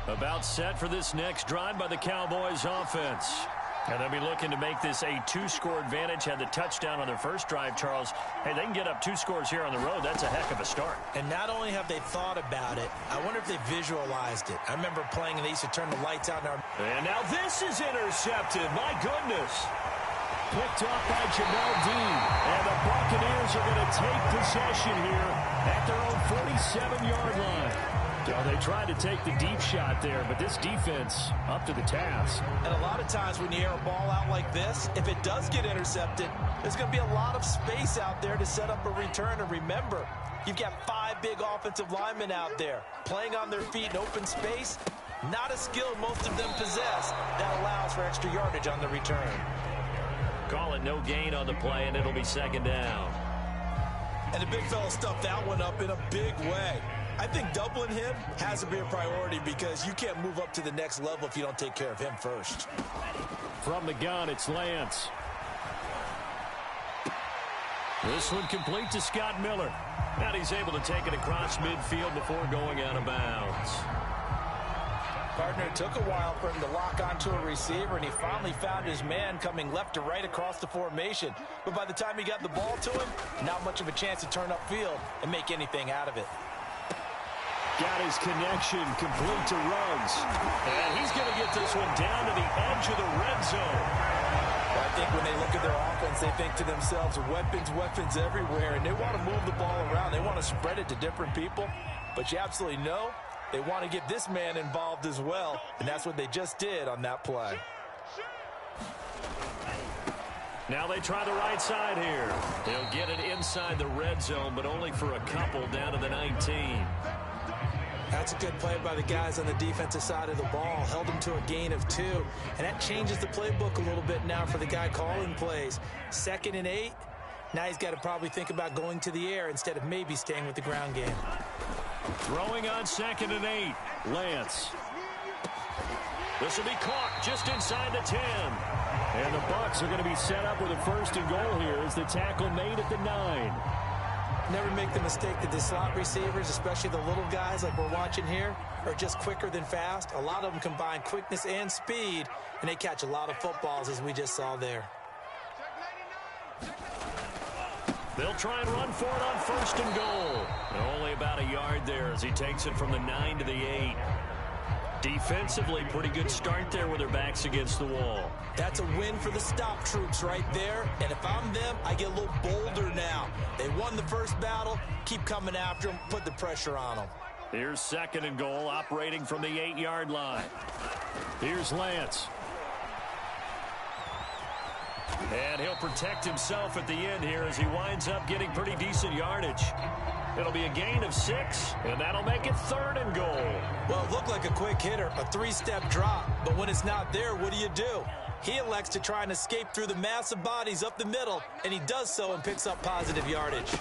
About set for this next drive by the Cowboys offense. And they'll be looking to make this a two-score advantage. Had the touchdown on their first drive, Charles. Hey, they can get up 2 scores here on the road. That's a heck of a start. And not only have they thought about it, I wonder if they visualized it. I remember playing and they used to turn the lights out in our... And now this is intercepted. My goodness. Picked off by Jamel Dean. And the Buccaneers are going to take possession here at their own 47-yard line. Well, they tried to take the deep shot there, but this defense up to the task. And a lot of times when you air a ball out like this, if it does get intercepted, there's going to be a lot of space out there to set up a return. And remember, you've got 5 big offensive linemen out there playing on their feet in open space. Not a skill most of them possess. That allows for extra yardage on the return. Call it no gain on the play, and it'll be second down. And the big fella stuffed that one up in a big way. I think doubling him has to be a priority because you can't move up to the next level if you don't take care of him first. From the gun, it's Lance. This one complete to Scott Miller. And he's able to take it across midfield before going out of bounds. Partner, it took a while for him to lock onto a receiver, and he finally found his man coming left to right across the formation. But by the time he got the ball to him, not much of a chance to turn upfield and make anything out of it. Got his connection complete to Ruggs. And he's going to get this one down to the edge of the red zone. Well, I think when they look at their offense, they think to themselves, weapons, weapons everywhere. And they want to move the ball around. They want to spread it to different people. But you absolutely know they want to get this man involved as well. And that's what they just did on that play. Now they try the right side here. They'll get it inside the red zone, but only for a couple down to the 19. That's a good play by the guys on the defensive side of the ball. Held them to a gain of 2. And that changes the playbook a little bit now for the guy calling plays. 2nd and 8. Now he's got to probably think about going to the air instead of maybe staying with the ground game. Throwing on 2nd and 8. Lance. This will be caught just inside the 10. And the Bucs are going to be set up with a 1st and goal here as the tackle made at the 9. Never make the mistake that the slot receivers, especially the little guys like we're watching here, are just quicker than fast. A lot of them combine quickness and speed, and they catch a lot of footballs, as we just saw there. They'll try and run for it on 1st and goal. Only about a yard there as he takes it from the 9 to the 8. Defensively, pretty good start there with their backs against the wall. That's a win for the stop troops right there. And if I'm them, I get a little bolder now. They won the first battle. Keep coming after them. Put the pressure on them. Here's 2nd and goal, operating from the 8-yard line. Here's Lance. And he'll protect himself at the end here as he winds up getting pretty decent yardage. It'll be a gain of 6, and that'll make it 3rd and goal. Well, it looked like a quick hitter, a 3-step drop. But when it's not there, what do? He elects to try and escape through the massive bodies up the middle, and he does so and picks up positive yardage.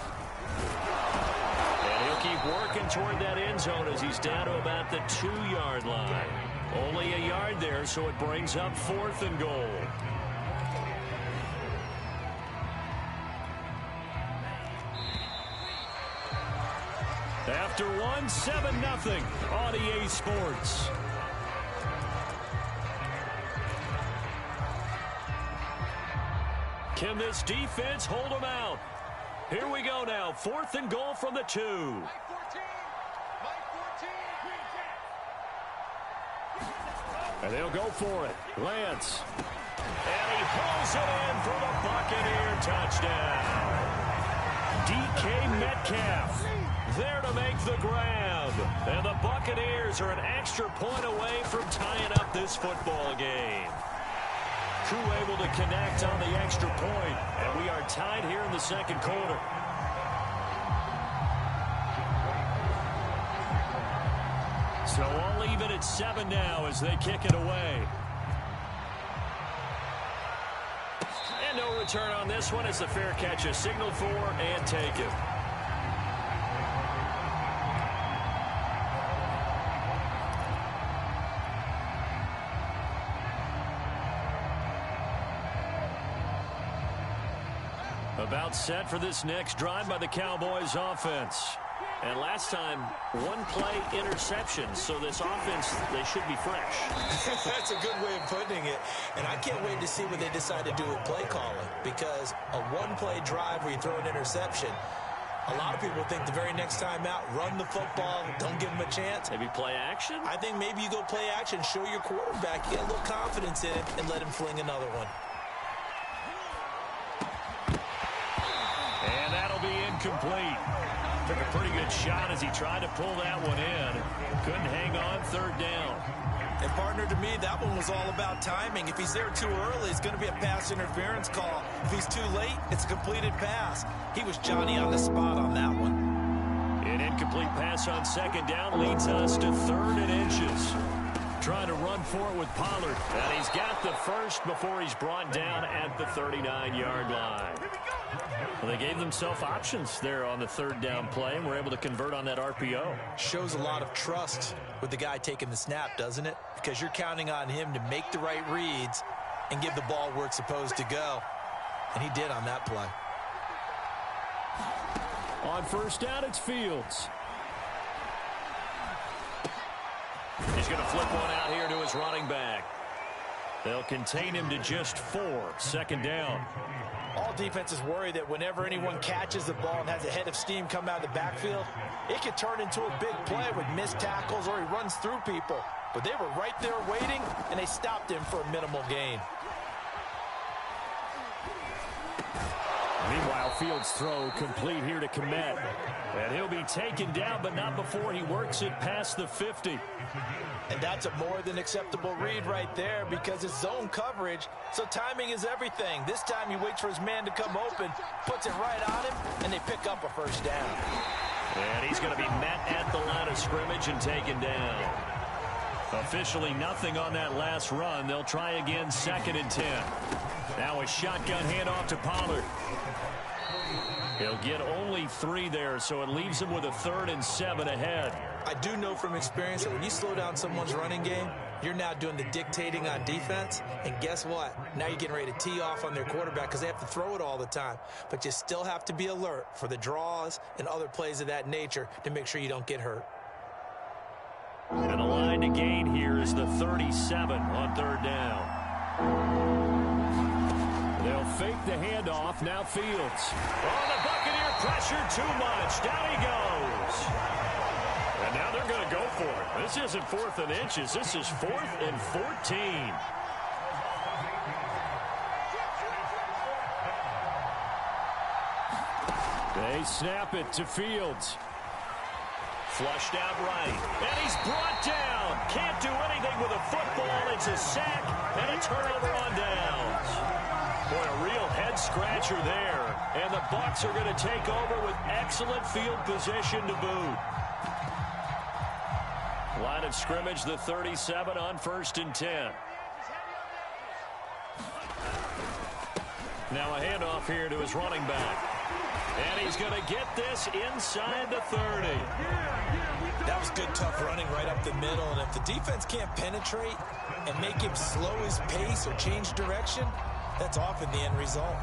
And he'll keep working toward that end zone as he's down to about the 2-yard line. Only a yard there, so it brings up 4th and goal. After 1, 7-0 on EA Sports. Can this defense hold them out? Here we go now. 4th and goal from the 2. And they'll go for it. Lance. And he pulls it in for the Buccaneer touchdown. DK Metcalf there to make the grab. And the Buccaneers are an extra point away from tying up this football game. Crew able to connect on the extra point, and we are tied here in the 2nd quarter. So all even at 7 now as they kick it away. And no return on this one as the fair catch is signaled for and taken. About set for this next drive by the Cowboys offense. And last time, one play interception. So this offense, they should be fresh. That's a good way of putting it. And I can't wait to see what they decide to do with play calling. Because a one-play drive where you throw an interception, a lot of people think the very next time out, run the football, don't give them a chance. Maybe play action? I think maybe you go play action, show your quarterback, get a little confidence in him, and let him fling another one. And that'll be incomplete. Took a pretty good shot as he tried to pull that one in. Couldn't hang on, third down. And partner, to me, that one was all about timing. If he's there too early, it's going to be a pass interference call. If he's too late, it's a completed pass. He was Johnny on the spot on that one. An incomplete pass on second down leads us to 3rd and inches. Trying to run for it with Pollard. And he's got the first before he's brought down at the 39-yard line. Well, they gave themselves options there on the 3rd down play and were able to convert on that RPO. Shows a lot of trust with the guy taking the snap, doesn't it? Because you're counting on him to make the right reads and give the ball where it's supposed to go. And he did on that play. On first down, it's Fields. He's going to flip one out here to his running back. They'll contain him to just 4. 2nd down. All defenses worry that whenever anyone catches the ball and has a head of steam come out of the backfield, it could turn into a big play with missed tackles or he runs through people. But they were right there waiting, and they stopped him for a minimal gain. Meanwhile, Fields' throw complete here to Kmet. And he'll be taken down, but not before he works it past the 50. And that's a more than acceptable read right there because it's zone coverage, so timing is everything. This time he waits for his man to come open, puts it right on him, and they pick up a first down. And he's going to be met at the line of scrimmage and taken down. Officially nothing on that last run. They'll try again, 2nd and 10. Now a shotgun handoff to Pollard. He'll get only 3 there, so it leaves him with a 3rd and 7 ahead. I do know from experience that when you slow down someone's running game, you're now doing the dictating on defense. And guess what? Now you're getting ready to tee off on their quarterback because they have to throw it all the time. But you still have to be alert for the draws and other plays of that nature to make sure you don't get hurt. And the line to gain here is the 37 on 3rd down. They'll fake the handoff. Now Fields. Oh, the Buccaneer pressure too much. Down he goes. And now they're going to go for it. This isn't 4th and inches. This is 4th and 14. They snap it to Fields. Flushed out right. And he's brought down. Can't do anything with a football. It's a sack and a turnover on downs. Boy, a real head-scratcher there. And the Bucs are going to take over with excellent field position to boot. Line of scrimmage, the 37 on 1st and 10. Now a handoff here to his running back. And he's going to get this inside the 30. That was good, tough running right up the middle. And if the defense can't penetrate and make him slow his pace or change direction, that's often the end result.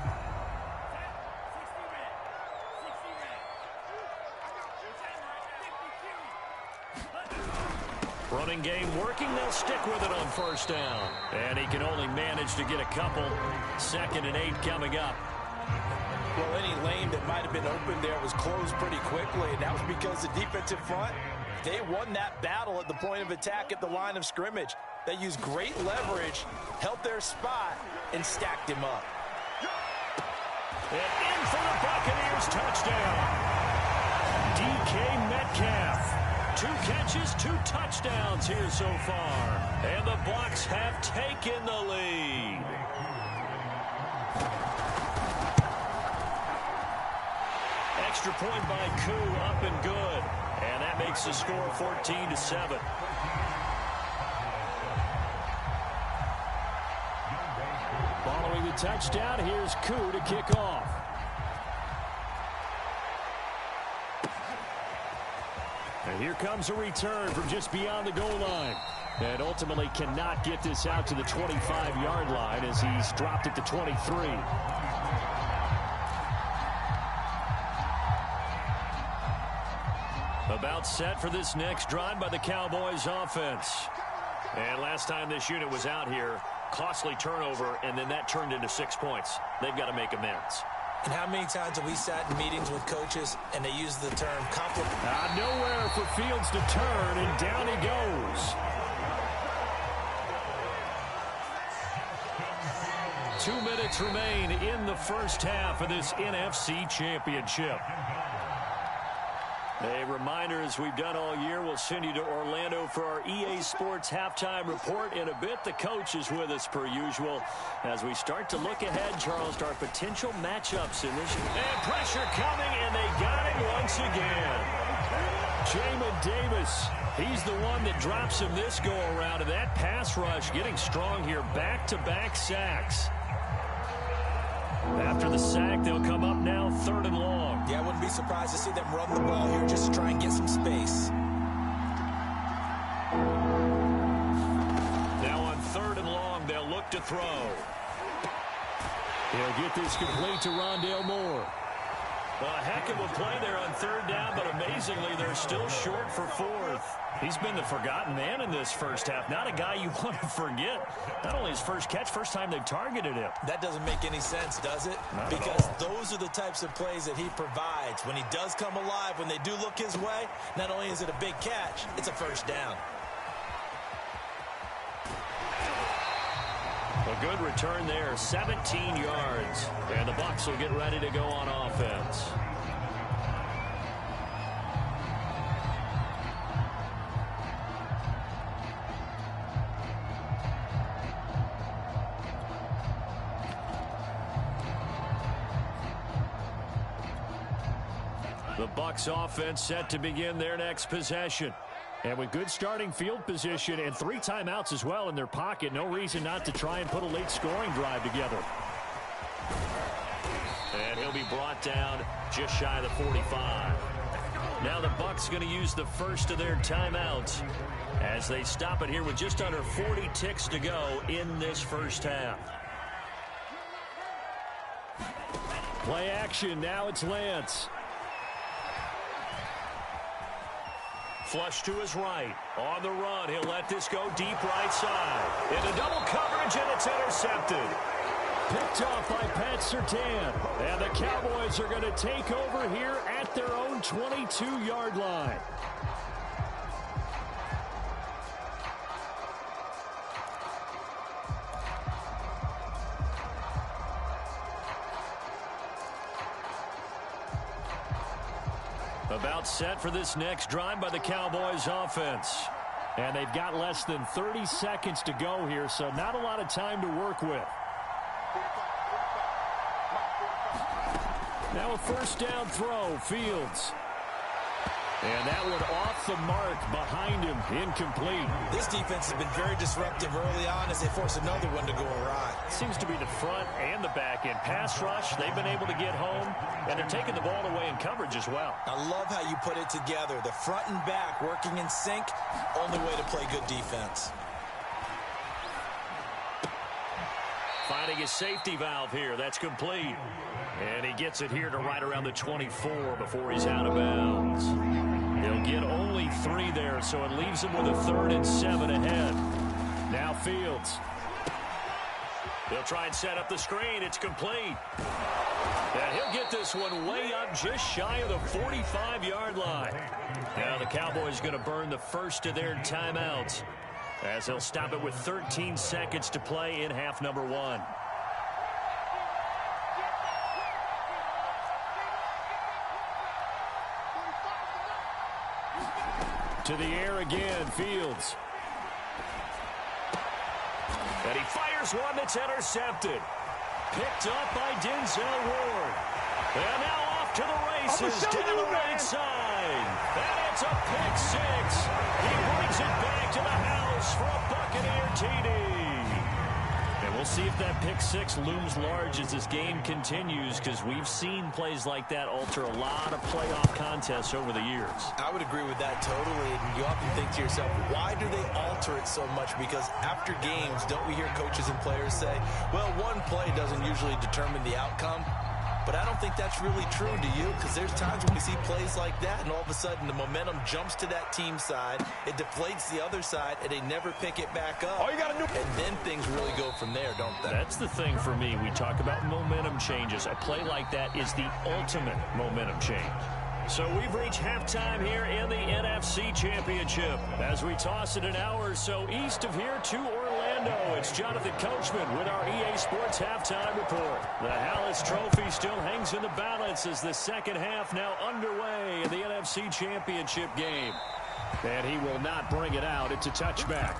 Running game working. They'll stick with it on 1st down. And he can only manage to get a couple. 2nd and 8 coming up. Well, any lane that might have been open there was closed pretty quickly, and that was because the defensive front, they won that battle at the point of attack at the line of scrimmage. They used great leverage, held their spot, and stacked him up. And in for the Buccaneers, touchdown. DK Metcalf. 2 catches, 2 touchdowns here so far. And the Bucs have taken the lead. Extra point by Koo, up and good. And that makes the score 14-7. Following the touchdown, here's Koo to kick off. And here comes a return from just beyond the goal line. And ultimately cannot get this out to the 25-yard line as he's dropped it to 23. About set for this next drive by the Cowboys offense. And last time this unit was out here, costly turnover, and then that turned into 6 points. They've got to make amends. And how many times have we sat in meetings with coaches and they use the term compliment? Nowhere for Fields to turn, and down he goes. 2 minutes remain in the first half of this NFC Championship. A reminder, as we've done all year, we'll send you to Orlando for our EA Sports halftime report in a bit. The coach is with us per usual as we start to look ahead, Charles, to our potential matchups in this. And pressure coming, and they got it once again. Jamin Davis, he's the one that drops him this go-around, and that pass rush getting strong here. Back-to-back sacks. After the sack, they'll come up now 3rd and long. Yeah, I wouldn't be surprised to see them run the ball here just to try and get some space. Now on 3rd and long, they'll look to throw. He'll get this complete to Rondale Moore. A heck of a play there on 3rd down, but amazingly, they're still short for 4th. He's been the forgotten man in this first half. Not a guy you want to forget. Not only his first catch, first time they've targeted him. That doesn't make any sense, does it? Not because those are the types of plays that he provides. When he does come alive, when they do look his way, not only is it a big catch, it's a first down. A good return there, 17 yards. And the Bucs will get ready to go on offense. The Bucs offense set to begin their next possession. And with good starting field position and 3 timeouts as well in their pocket, no reason not to try and put a late scoring drive together. And he'll be brought down just shy of the 45. Now the Bucs going to use the first of their timeouts as they stop it here with just under 40 ticks to go in this first half. Play action. Now it's Lance. Flush to his right. On the run, he'll let this go deep right side. Into double coverage, and it's intercepted. Picked off by Pat Surtain. And the Cowboys are going to take over here at their own 22-yard line. About set for this next drive by the Cowboys offense. And they've got less than 30 seconds to go here, so not a lot of time to work with. Now a first down throw, Fields. And that one off the mark behind him, incomplete. This defense has been very disruptive early on as they force another one to go awry. Seems to be the front and the back end. Pass rush, they've been able to get home, and they're taking the ball away in coverage as well. I love how you put it together. The front and back working in sync, only way to play good defense. Finding his safety valve here, that's complete. And he gets it here to right around the 24 before he's out of bounds. He'll get only 3 there, so it leaves him with a 3rd and 7 ahead. Now Fields. He'll try and set up the screen. It's complete. And he'll get this one way up just shy of the 45-yard line. Now the Cowboys going to burn the first of their timeouts as they'll stop it with 13 seconds to play in half number 1. To the air again, Fields. And he fires one that's intercepted. Picked up by Denzel Ward. And now off to the races down the right side. And it's a pick 6. He brings it back to the house for a Buccaneer TD. And we'll see if that pick 6 looms large as this game continues, because we've seen plays like that alter a lot of playoff contests over the years. I would agree with that totally. And you often think to yourself, why do they alter it so much? Because after games, don't we hear coaches and players say, well, one play doesn't usually determine the outcome? But I don't think that's really true, do you? Because there's times when we see plays like that, and all of a sudden the momentum jumps to that team side, it deflates the other side, and they never pick it back up. All you gotta do, and then things really go from there, don't they? That's the thing for me. We talk about momentum changes. A play like that is the ultimate momentum change. So we've reached halftime here in the NFC Championship. As we toss it an hour or so east of here to Orlando, it's Jonathan Coachman with our EA Sports Halftime Report. The Hallis Trophy still hangs in the balance as the second half now underway in the NFC Championship game. And he will not bring it out. It's a touchback.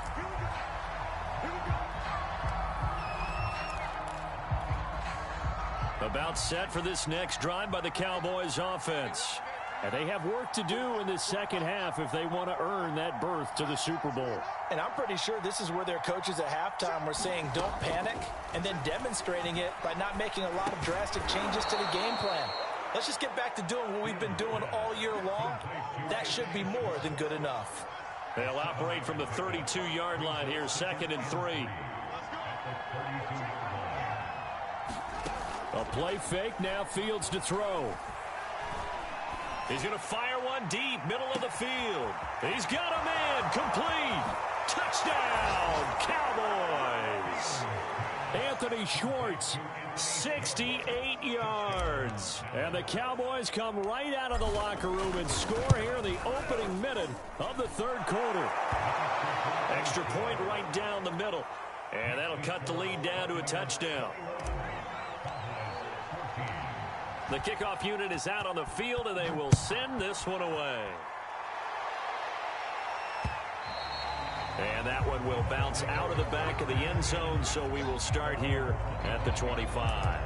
About set for this next drive by the Cowboys offense. And they have work to do in this second half if they want to earn that berth to the Super Bowl. And I'm pretty sure this is where their coaches at halftime were saying don't panic, and then demonstrating it by not making a lot of drastic changes to the game plan. Let's just get back to doing what we've been doing all year long. That should be more than good enough. They'll operate from the 32-yard line here, 2nd and 3. A play fake, now Fields to throw. He's going to fire one deep, middle of the field. He's got a man, complete. Touchdown, Cowboys. Anthony Schwartz, 68 yards. And the Cowboys come right out of the locker room and score here in the opening minute of the third quarter. Extra point right down the middle. And that'll cut the lead down to a touchdown. The kickoff unit is out on the field, and they will send this one away. And that one will bounce out of the back of the end zone, so we will start here at the 25.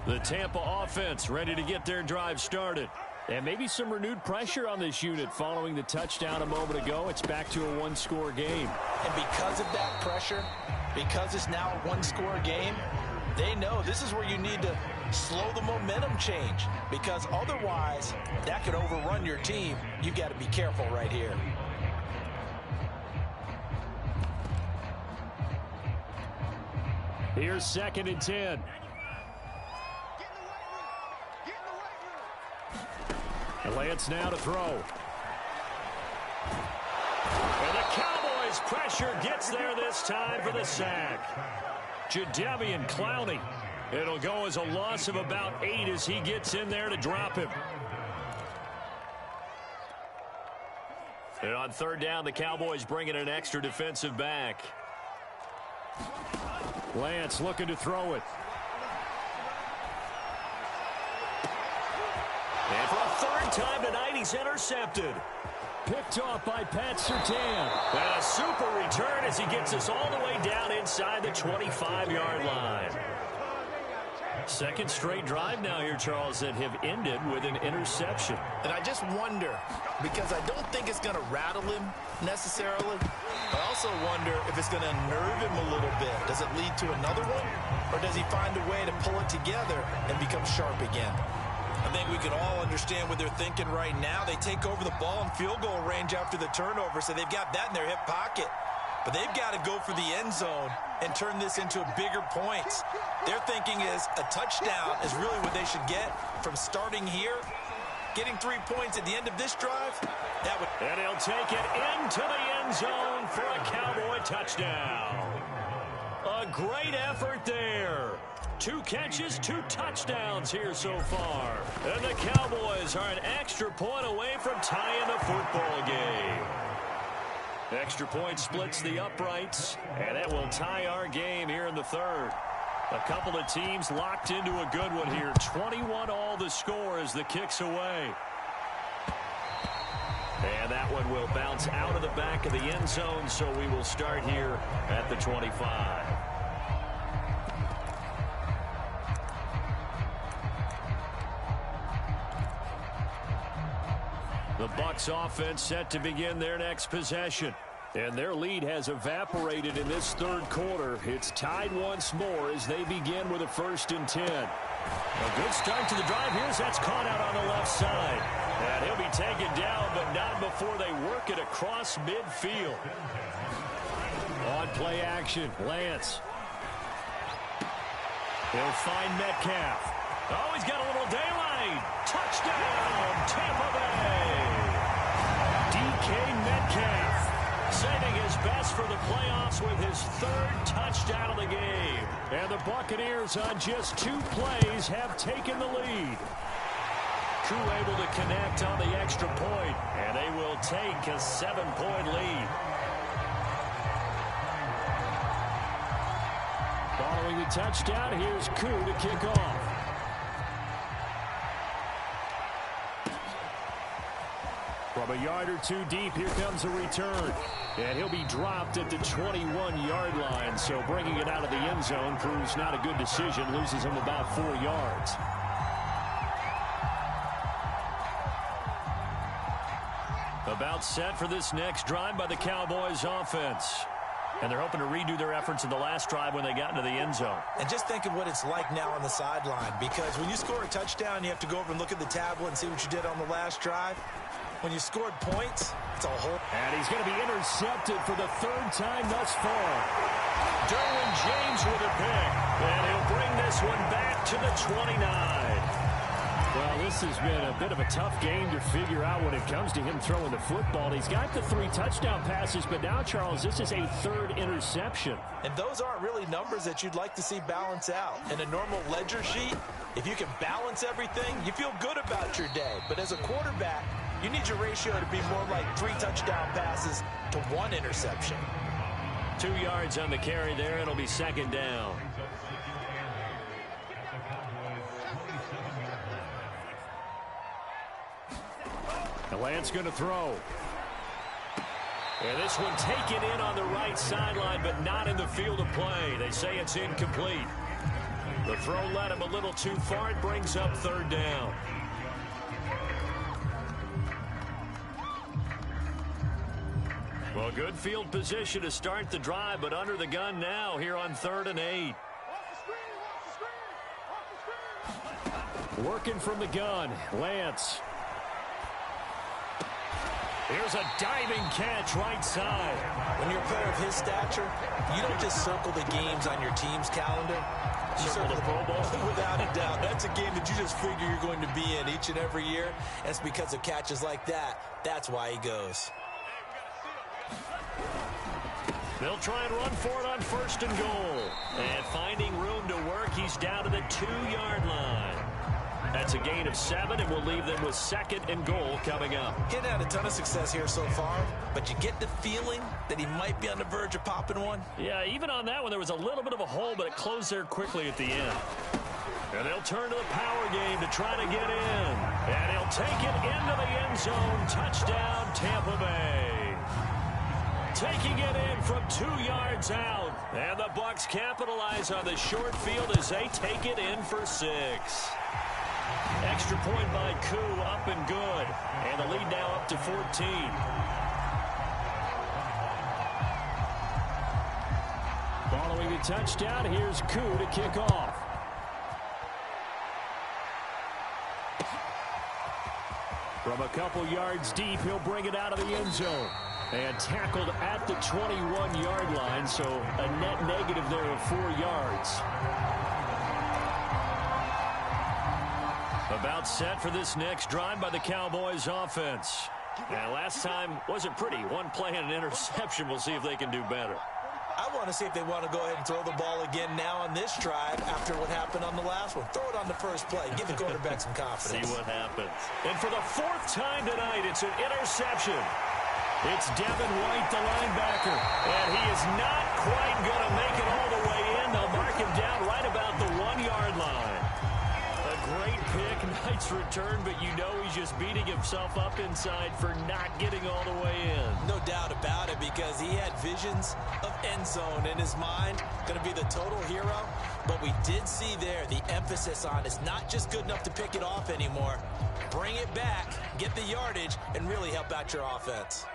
The Tampa offense ready to get their drive started. And maybe some renewed pressure on this unit following the touchdown a moment ago. It's back to a one-score game. And because of that pressure, because it's now a one-score game, they know this is where you need to slow the momentum change, because otherwise that could overrun your team. You've got to be careful right here. Here's 2nd and 10. Lance now to throw. And the Cowboys pressure gets there this time for the sack. Jadeveon Clowney. It'll go as a loss of about 8 as he gets in there to drop him. And on 3rd down, the Cowboys bring in an extra defensive back. Lance looking to throw it. And for a 3rd time tonight, he's intercepted. Picked off by Pat Surtain. And a super return as he gets us all the way down inside the 25-yard line. 2nd straight drive now here, Charles, that have ended with an interception. And I just wonder, because I don't think it's going to rattle him necessarily. I also wonder if it's going to unnerve him a little bit. Does it lead to another one? Or does he find a way to pull it together and become sharp again? I think we can all understand what they're thinking right now. They take over the ball in field goal range after the turnover, so they've got that in their hip pocket. But they've got to go for the end zone and turn this into bigger points. Their thinking is a touchdown is really what they should get from starting here. Getting 3 points at the end of this drive, that would... And he'll take it into the end zone for a Cowboy touchdown. A great effort there. 2 catches, 2 touchdowns here so far. And the Cowboys are an extra point away from tying the football game. Extra point splits the uprights, and that will tie our game here in the 3rd. A couple of teams locked into a good one here. 21 all the score as the kick's away. And that one will bounce out of the back of the end zone, so we will start here at the 25. The Bucs offense set to begin their next possession. And their lead has evaporated in this 3rd quarter. It's tied once more as they begin with a 1st and 10. A good start to the drive here as that's caught out on the left side. And he'll be taken down, but not before they work it across midfield. On play action, Lance. He'll find Metcalf. Oh, he's got a little daylight. Touchdown, Tampa Bay. DK Metcalf saving his best for the playoffs with his third touchdown of the game. And the Buccaneers on just 2 plays have taken the lead. Crew able to connect on the extra point, and they will take a 7-point lead. Following the touchdown, here's Koo to kick off. From a yard or 2 deep, here comes a return. And he'll be dropped at the 21-yard line, so bringing it out of the end zone proves not a good decision, loses him about 4 yards. About set for this next drive by the Cowboys offense. And they're hoping to redo their efforts in the last drive when they got into the end zone. And just think of what it's like now on the sideline, because when you score a touchdown, you have to go over and look at the tablet and see what you did on the last drive. When you scored points, it's a whole... And he's going to be intercepted for the 3rd time thus far. Derwin James with a pick. And he'll bring this one back to the 29. Well, this has been a bit of a tough game to figure out when it comes to him throwing the football. He's got the 3 touchdown passes, but now, Charles, this is a 3rd interception. And those aren't really numbers that you'd like to see balance out. In a normal ledger sheet, if you can balance everything, you feel good about your day. But as a quarterback, you need your ratio to be more like 3 touchdown passes to 1 interception. 2 yards on the carry there. It'll be 2nd down. Lance going to throw. And this one taken in on the right sideline, but not in the field of play. They say it's incomplete. The throw led him a little too far. It brings up 3rd down. Well, good field position to start the drive, but under the gun now here on 3rd and 8. Working from the gun, Lance. Here's a diving catch right side. When you're a player of his stature, you don't just circle the games on your team's calendar. You circle the Pro Bowl. Without a doubt. That's a game that you just figure you're going to be in each and every year. And it's because of catches like that. That's why he goes. They'll try and run for it on 1st and goal. And finding room to work, he's down to the 2-yard line. That's a gain of 7, and we'll leave them with 2nd and goal coming up. He's had a ton of success here so far, but you get the feeling that he might be on the verge of popping one. Yeah, even on that one, there was a little bit of a hole, but it closed there quickly at the end. And they'll turn to the power game to try to get in. And he'll take it into the end zone. Touchdown, Tampa Bay. Taking it in from 2 yards out. And the Bucs capitalize on the short field as they take it in for 6. Extra point by Koo, up and good. And the lead now up to 14. Following the touchdown, here's Koo to kick off. From a couple yards deep, he'll bring it out of the end zone. And tackled at the 21-yard line, so a net negative there of 4 yards. About set for this next drive by the Cowboys offense. And last time wasn't pretty. 1 play and an interception. We'll see if they can do better. I want to see if they want to go ahead and throw the ball again now on this drive after what happened on the last one. Throw it on the first play. Give the quarterback some confidence. See what happens. And for the 4th time tonight, it's an interception. It's Devin White, the linebacker. And he is not quite going to make it all the way in. They'll mark him down right about the 1-yard line. A great pick, nice return, but you know he's just beating himself up inside for not getting all the way in. No doubt about it, because he had visions of end zone in his mind. Going to be the total hero. But we did see there the emphasis on it's not just good enough to pick it off anymore. Bring it back, get the yardage, and really help out your offense.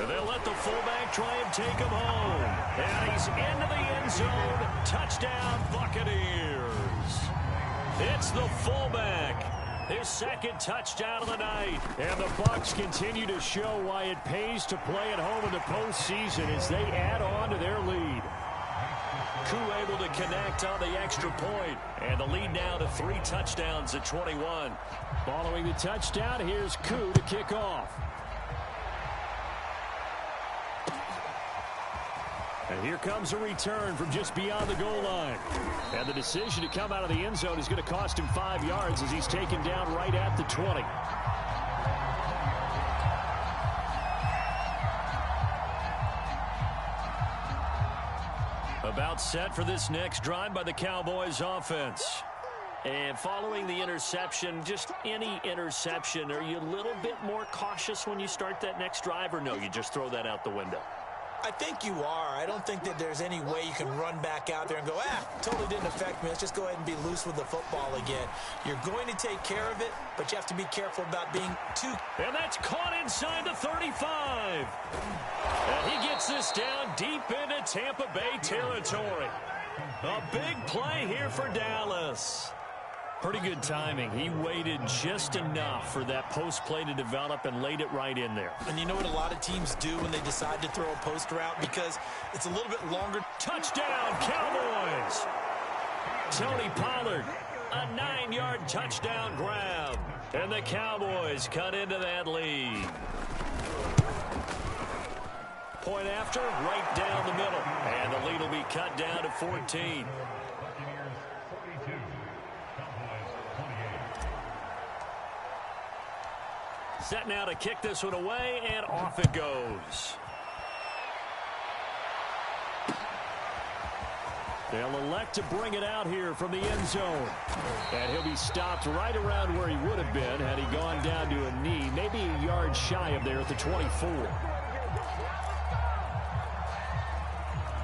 They'll let the fullback try and take him home. And he's into the end zone. Touchdown, Buccaneers. It's the fullback. His second touchdown of the night. And the Bucs continue to show why it pays to play at home in the postseason as they add on to their lead. Koo able to connect on the extra point. And the lead now to 3 touchdowns at 21. Following the touchdown, here's Koo to kick off. And here comes a return from just beyond the goal line. And the decision to come out of the end zone is going to cost him 5 yards as he's taken down right at the 20. About set for this next drive by the Cowboys offense. And following the interception, just any interception, are you a little bit more cautious when you start that next drive, or no, you just throw that out the window? I think you are. I don't think that there's any way you can run back out there and go, totally didn't affect me. Let's just go ahead and be loose with the football again. You're going to take care of it, but you have to be careful about being too... And that's caught inside the 35. And he gets this down deep into Tampa Bay territory. A big play here for Dallas. Pretty good timing. He waited just enough for that post play to develop and laid it right in there. And you know what a lot of teams do when they decide to throw a post route? Because it's a little bit longer. Touchdown, Cowboys! Tony Pollard, a 9-yard touchdown grab. And the Cowboys cut into that lead. Point after, right down the middle. And the lead will be cut down to 14. Set now to kick this one away, and off it goes. They'll elect to bring it out here from the end zone. And he'll be stopped right around where he would have been had he gone down to a knee, maybe a yard shy of there at the 24.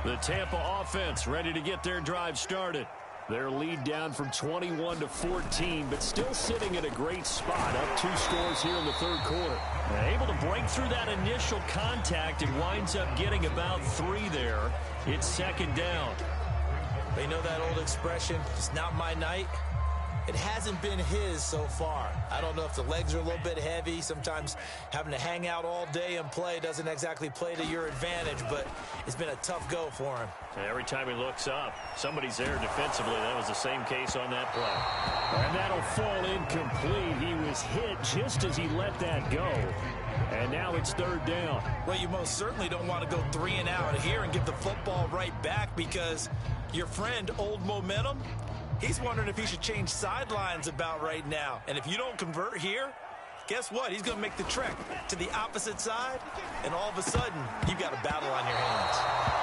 The Tampa offense ready to get their drive started. Their lead down from 21 to 14, but still sitting at a great spot, up 2 scores here in the third quarter. Able to break through that initial contact and winds up getting about 3 there. It's second down. They know that old expression, it's not my night. It hasn't been his so far. I don't know if the legs are a little bit heavy. Sometimes having to hang out all day and play doesn't exactly play to your advantage, but it's been a tough go for him. Every time he looks up, somebody's there defensively. That was the same case on that play. And that'll fall incomplete. He was hit just as he let that go. And now it's third down. Well, you most certainly don't want to go 3 and out here and give the football right back because your friend, Old Momentum, he's wondering if he should change sidelines about right now. And if you don't convert here, guess what? He's going to make the trek to the opposite side, and all of a sudden, you've got a battle on your hands.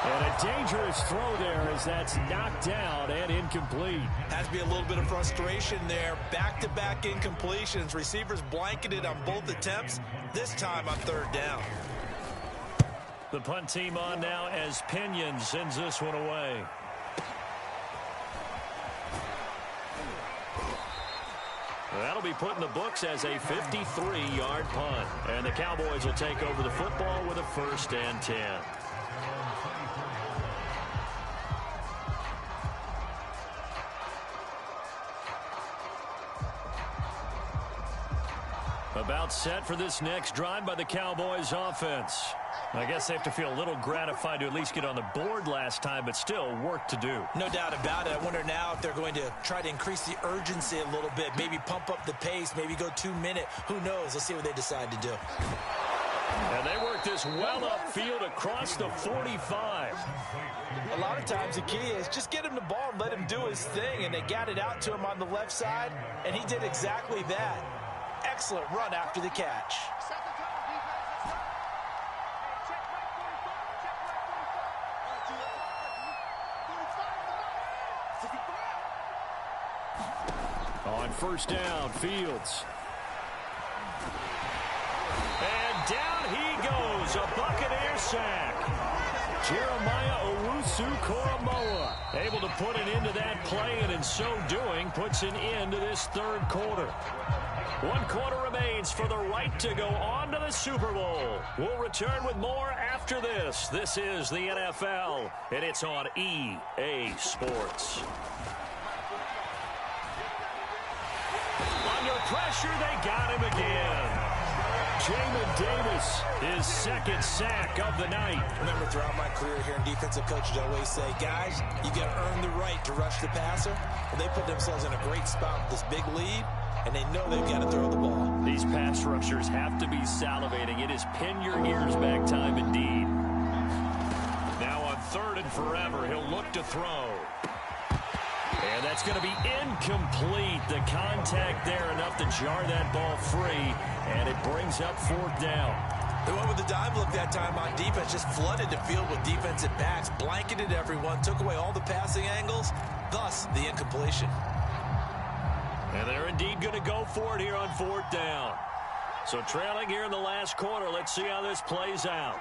And a dangerous throw there as that's knocked down and incomplete. Has to be a little bit of frustration there. Back-to-back incompletions. Receivers blanketed on both attempts, this time on third down. The punt team on now as Pinion sends this one away. That'll be put in the books as a 53-yard punt. And the Cowboys will take over the football with a 1st and 10. About set for this next drive by the Cowboys offense. I guess they have to feel a little gratified to at least get on the board last time, but still work to do. No doubt about it. I wonder now if they're going to try to increase the urgency a little bit, maybe pump up the pace, maybe go 2-minute. Who knows? Let's see what they decide to do. And they work this well upfield across the 45. A lot of times the key is just get him the ball and let him do his thing, and they got it out to him on the left side, and he did exactly that. Excellent run after the catch. On first down, Fields. And down he goes, a Buccaneer sack. Jeremiah Owusu-Koramoah able to put an end to that play, and in so doing puts an end to this third quarter. 1 quarter remains for the right to go on to the Super Bowl. We'll return with more after this. This is the NFL, and it's on EA Sports. On your pressure. They got him again. Jamin Davis, his second sack of the night. Remember, throughout my career here in defensive coaches, I always say, guys, you got to earn the right to rush the passer. And they put themselves in a great spot with this big lead, and they know they've got to throw the ball. These pass rushers have to be salivating. It is pin your ears back time indeed. Now on 3rd and forever, he'll look to throw. And that's going to be incomplete. The contact there enough to jar that ball free, and it brings up 4th down. They went with the dime look that time on defense, just flooded the field with defensive backs, blanketed everyone, took away all the passing angles, thus the incompletion. And they're indeed going to go for it here on 4th down. So trailing here in the last quarter, let's see how this plays out.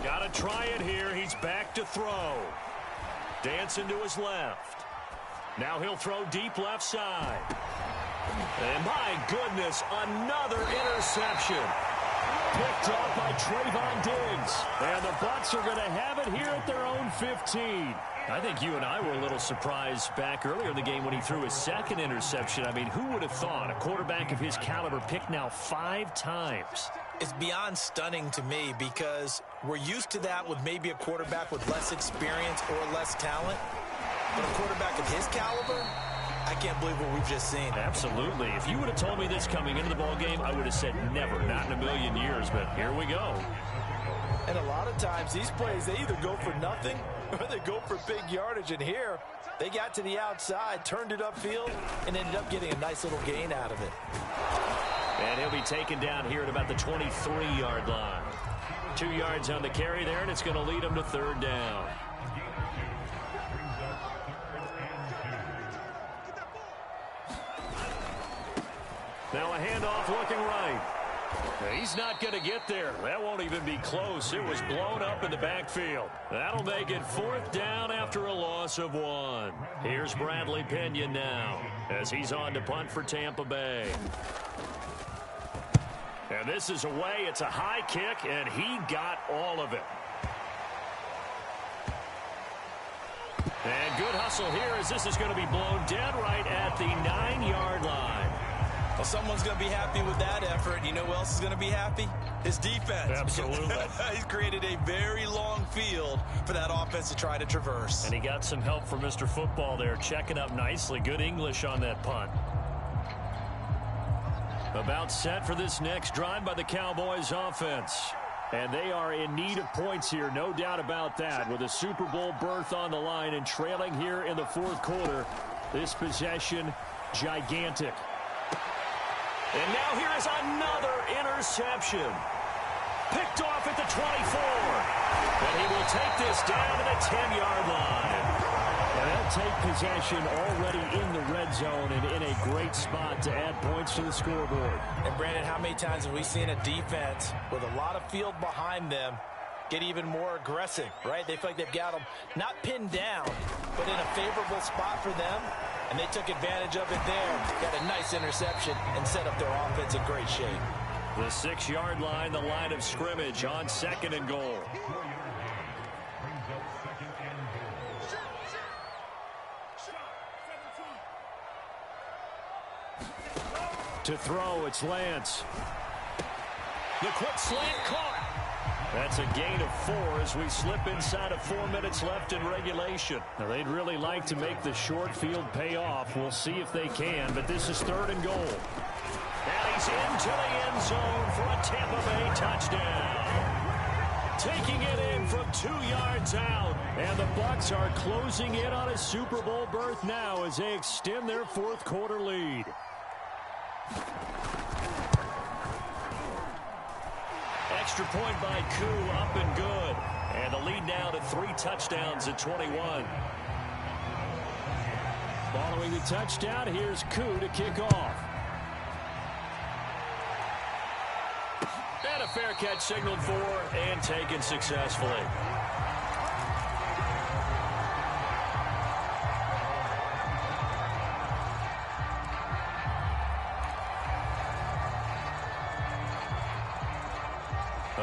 Got to try it here. He's back to throw. Dancing to his left. Now he'll throw deep left side. And my goodness, another interception. Picked off by Trayvon Diggs. And the Bucs are going to have it here at their own 15. I think you and I were a little surprised back earlier in the game when he threw his second interception. I mean, who would have thought a quarterback of his caliber picked now 5 times? It's beyond stunning to me because we're used to that with maybe a quarterback with less experience or less talent. But a quarterback of his caliber, I can't believe what we've just seen. Absolutely. If you would have told me this coming into the ball game, I would have said never, not in a million years. But here we go. And a lot of times these plays, they either go for nothing or they go for big yardage. And here, they got to the outside, turned it upfield, and ended up getting a nice little gain out of it. And he'll be taken down here at about the 23-yard line. 2 yards on the carry there, and it's going to lead him to 3rd down. Now a handoff looking right. He's not going to get there. That won't even be close. It was blown up in the backfield. That'll make it 4th down after a loss of 1. Here's Bradley Pinion now as he's on to punt for Tampa Bay. And this is away. It's a high kick, and he got all of it. And good hustle here as this is going to be blown dead right at the 9-yard line. Well, someone's going to be happy with that effort. You know who else is going to be happy? His defense. Absolutely. He's created a very long field for that offense to try to traverse. And he got some help from Mr. Football there, checking up nicely. Good English on that punt. About set for this next drive by the Cowboys offense. And they are in need of points here, no doubt about that. With a Super Bowl berth on the line and trailing here in the 4th quarter. This possession, gigantic. And now here is another interception. Picked off at the 24. And he will take this down to the 10-yard line. And they'll take possession already in the red zone and in a great spot to add points to the scoreboard. And Brandon, how many times have we seen a defense with a lot of field behind them get even more aggressive, right? They feel like they've got them not pinned down, but in a favorable spot for them. And they took advantage of it there. Got a nice interception and set up their offense in great shape. The 6-yard line, the line of scrimmage on 2nd and goal. To throw, it's Lance. The quick slant caught. That's a gain of 4 as we slip inside of 4 minutes left in regulation. Now, they'd really like to make the short field pay off. We'll see if they can, but this is 3rd and goal. And he's into the end zone for a Tampa Bay touchdown. Taking it in from 2 yards out. And the Bucs are closing in on a Super Bowl berth now as they extend their 4th quarter lead. Extra point by Koo, up and good. And the lead now to 3 touchdowns at 21. Following the touchdown, here's Koo to kick off. And a fair catch signaled for and taken successfully.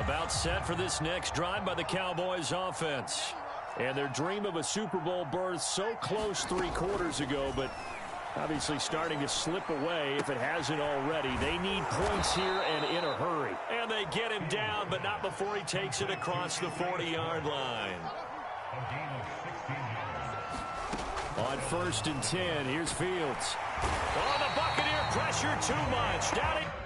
About set for this next drive by the Cowboys offense. And their dream of a Super Bowl berth so close 3 quarters ago, but obviously starting to slip away if it hasn't already. They need points here and in a hurry. And they get him down, but not before he takes it across the 40-yard line. On 1st and 10, here's Fields. Oh, the Buccaneer pressure too much. Down it.